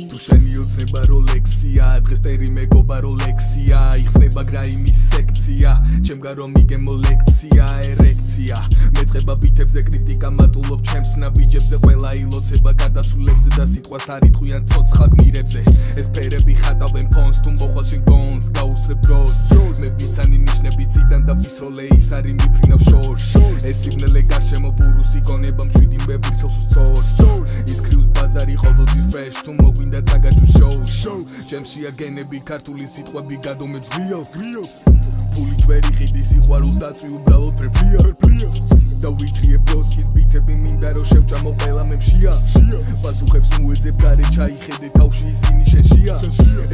თუ შენი ოცნება როლექსია დღეს ტერი მეგობა როლექსია იხსნება გრაიმის სექცია ჩემგარო მიგემო ლექცია ერექცია მეწყება ბითებზე კრიტიკა მატულობ ჩემს ნაბიჯებზე ყველა ილოცება გადაცულებზე და სიტყვას არ იტყვიან ცოცხალ გმირებზე ეს ფერები ხატავენ ფონს თუ მოხვალში გონს გაუსრებ დროს მე ვიცანი ნიშნები ციდან და ვის როლე ის არის მიფრინავ შორს ეს სიგნალე გარშემო ბურუსი გონება მშვიდი მებირთელს უსწორს ის კრიუს ბაზარი ყოველთვის fresh თუ მოგვინდა წაგაჭუ show ჩემში აგენები ქართული სიტყვები გადომებს ღიავს ფული tveri ხიდი სიყვარულს დაწვი უბრალოდ ფერფლია და ვითრიებ ბოსკის ბითები მინდა რომ შევჭამო ყველა მემშია პასუხებს მოეძებ გარე ჩაიხედე თავში ისინი შენშია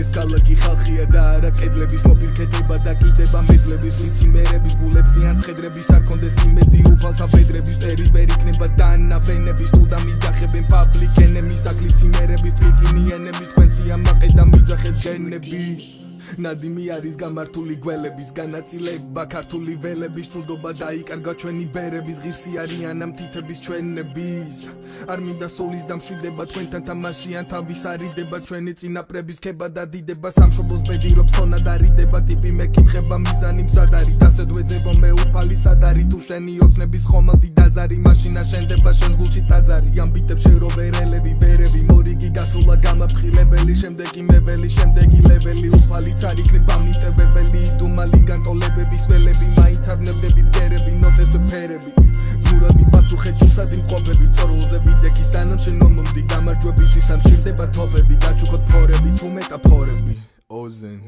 ეს ქალაქი ხალხია და არა კედლების მოპირკეთება და კიდება მედლების ლიციმერების გულებსიან ცხედრების არ კონდეს იმედი უფალთა ბედრების ტერი ვერ იქნება დანავენების თუ და მიძახებენ პაბლიკ ენემის აქ ლიციმერების ტრიკინი ენემის თქვენსი ამაყე და მიძახეთ გენების ნადიმი არის გამართული გველების განაწილება ქართული ველების თულდობა დაიკარგა ჩვენი ბერების ღირსი არიან ამ თითების ჩვენების არ მინდა სოლის დამშვიდება თქვენთან თამაშიან თავის არიდება ჩვენი წინაპრების ქება და დიდება სამშობლოს ბედირობს სონა და რიდება ტიპი მეკითხება მიზანი მზადარი დასედ ვეძებო მე უფალი სადარი თუ შენი ოცნების ხომალდი დაძარი მაშინა შენდება შენს გულში ტაძარი ამბიტებს შე რო ვერელები მორიგი გასულა გამაფრთხილებელი შემდეგი მეველი შემდეგი ლეველი უფალი არ იქნება მიტევებელი დუმალი განტოლებების ველები მაინც არ ნებდები ბგერები ნოთეს ფერები ზურაბი პასუხეთ უსადი მყოფები წორულზე ვიდექი სანამ შენ მომდი გამარჯვებისთვის ამ შირდება თოფები გაჩუქოთ ფორები თუ მეტაფორები ოზენ